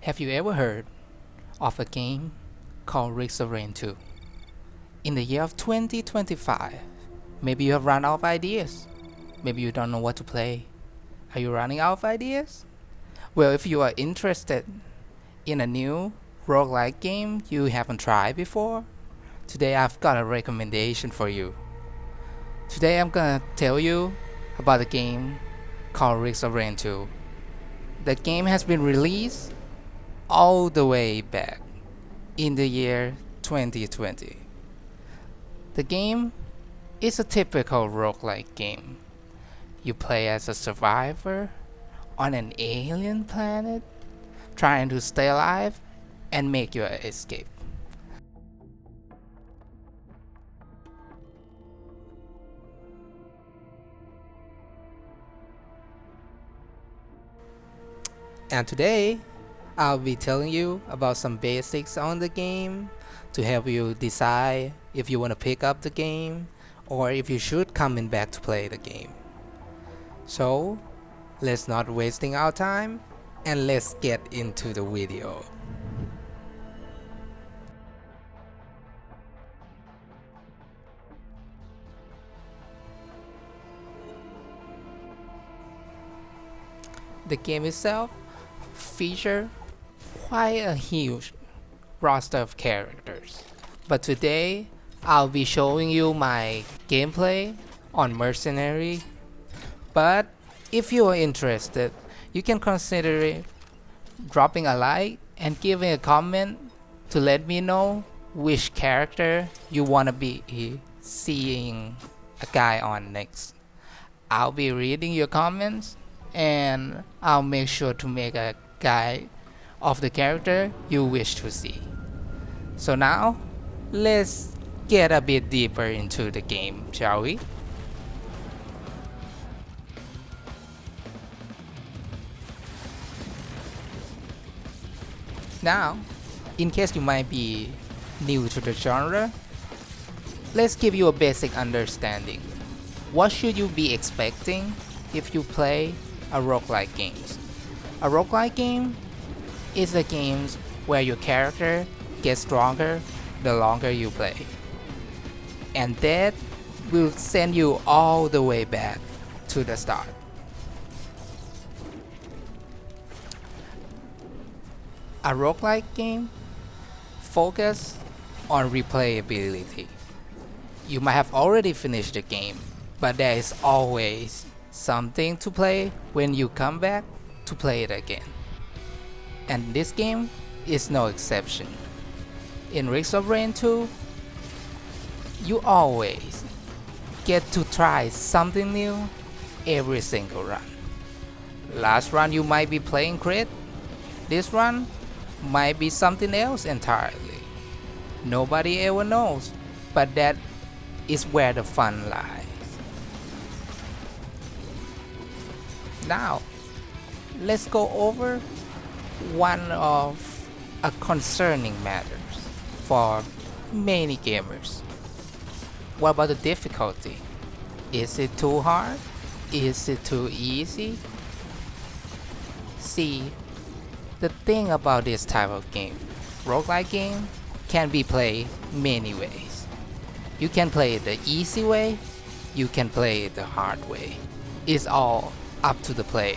Have you ever heard of a game called Risk of Rain 2? In the year of 2025, maybe you have run out of ideas. Maybe you don't know what to play. Are you running out of ideas? Well, if you are interested in a new roguelike game you haven't tried before, today I've got a recommendation for you. Today I'm gonna tell you about a game called Risk of Rain 2. The game has been released all the way back in the year 2020. The game is a typical roguelike game. You play as a survivor on an alien planet trying to stay alive and make your escape. And today, I'll be telling you about some basics on the game to help you decide if you want to pick up the game or if you should coming back to play the game. So, let's not wasting our time and let's get into the video. The game itself features quite a huge roster of characters, but today I'll be showing you my gameplay on Mercenary. But if you are interested, you can consider it dropping a like and giving a comment to let me know which character you want to be seeing a guy on next. I'll be reading your comments and I'll make sure to make a guide of the character you wish to see. So now, let's get a bit deeper into the game, shall we? Now, in case you might be new to the genre, let's give you a basic understanding. What should you be expecting if you play a roguelike game? A roguelike game is a game where your character gets stronger the longer you play. And that will send you all the way back to the start. A roguelike game focuses on replayability. You might have already finished the game, but there is always something to play when you come back to play it again. And this game is no exception. In Risk of Rain 2, you always get to try something new every single run. Last run you might be playing crit. This run might be something else entirely. Nobody ever knows, but that is where the fun lies. Now, let's go over one of a concerning matters for many gamers. What about the difficulty? Is it too hard? Is it too easy? See, the thing about this type of game, roguelike game, can be played many ways. You can play it the easy way, you can play it the hard way. It's all up to the player.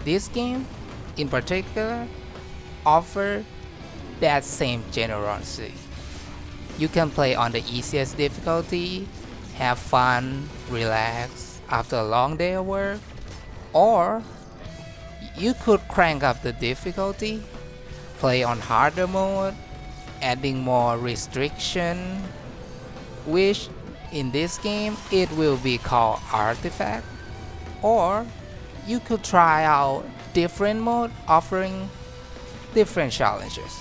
This game, in particular, offers that same generosity. You can play on the easiest difficulty, have fun, relax after a long day of work, or you could crank up the difficulty, play on harder mode, adding more restriction, which in this game it will be called artifact, or you could try out different mode offering different challenges.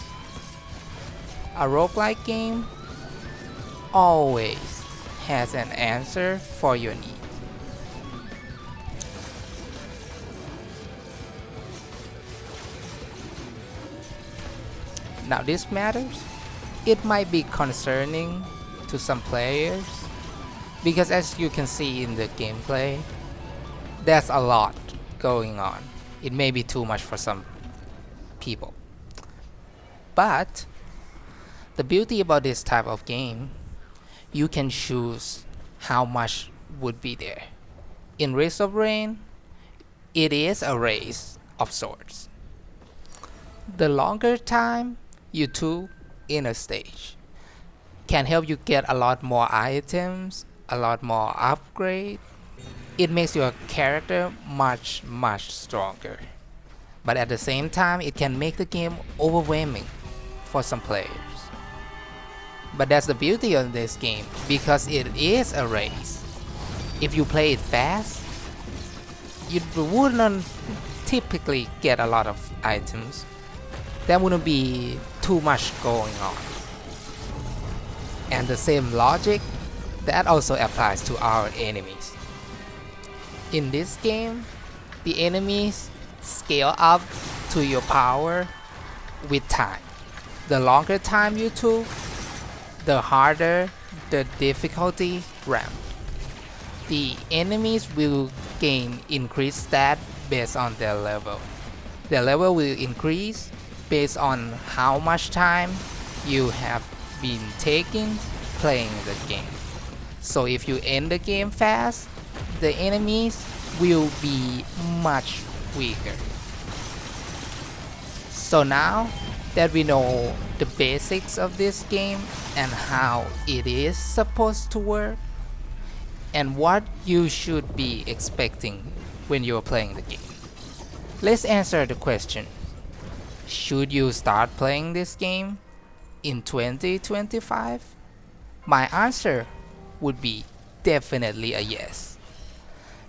A roguelike game always has an answer for your needs. Now this matters. It might be concerning to some players because as you can see in the gameplay, there's a lot going on. It may be too much for some people. But the beauty about this type of game, you can choose how much would be there. In Risk of Rain, it is a race of sorts. The longer time you took in a stage can help you get a lot more items, a lot more upgrade. It makes your character much stronger. But at the same time, it can make the game overwhelming for some players. But that's the beauty of this game, because it is a race. If you play it fast, you wouldn't typically get a lot of items. There wouldn't be too much going on. And the same logic that also applies to our enemies. In this game, the enemies scale up to your power with time. The longer time you took, the harder the difficulty ramp. The enemies will gain increased stat based on their level. Their level will increase based on how much time you have been taking playing the game. So if you end the game fast, the enemies will be much weaker. So now that we know the basics of this game and how it is supposed to work, and what you should be expecting when you're playing the game, let's answer the question: should you start playing this game in 2025? My answer would be definitely a yes.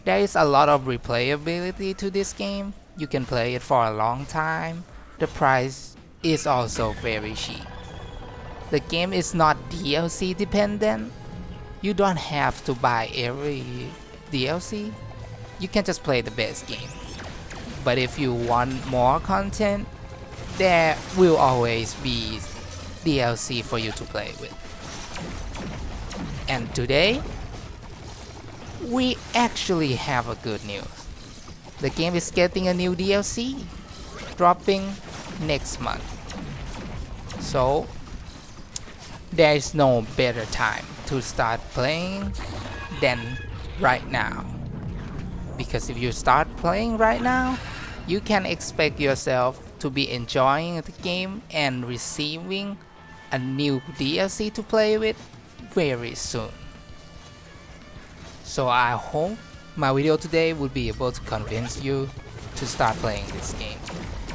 There is a lot of replayability to this game. You can play it for a long time. The price is also very cheap. The game is not DLC dependent. You don't have to buy every DLC. You can just play the base game. But if you want more content, there will always be DLC for you to play with. And today, we actually have a good news. The game is getting a new DLC, dropping next month. So, there is no better time to start playing than right now. Because if you start playing right now, you can expect yourself to be enjoying the game and receiving a new DLC to play with very soon. So I hope my video today would be able to convince you to start playing this game.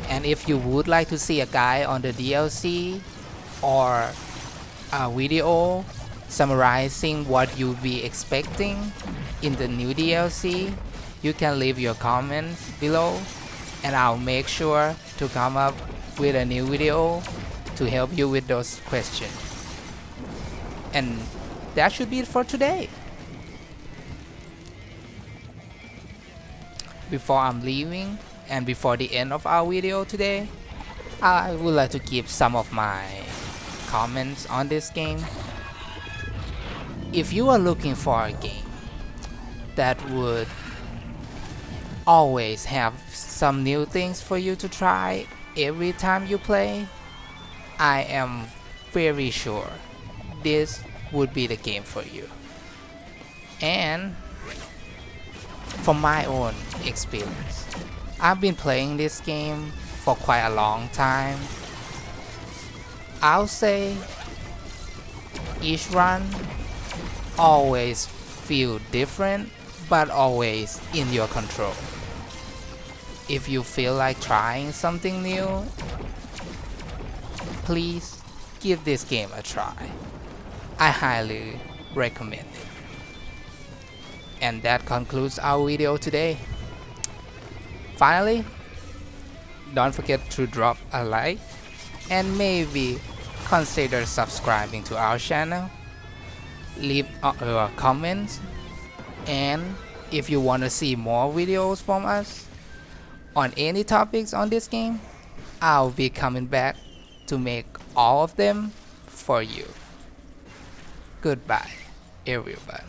And if you would like to see a guide on the DLC or a video summarizing what you'd be expecting in the new DLC, you can leave your comments below and I'll make sure to come up with a new video to help you with those questions. And that should be it for today. Before I'm leaving and before the end of our video today, I would like to give some of my comments on this game. If you are looking for a game that would always have some new things for you to try every time you play, I am very sure this would be the game for you. And from my own experience, I've been playing this game for quite a long time. I'll say each run always feel different, but always in your control. If you feel like trying something new, please give this game a try. I highly recommend it. And that concludes our video today. Finally, don't forget to drop a like and maybe consider subscribing to our channel. Leave comments, and if you want to see more videos from us on any topics on this game, I'll be coming back to make all of them for you. Goodbye, everyone.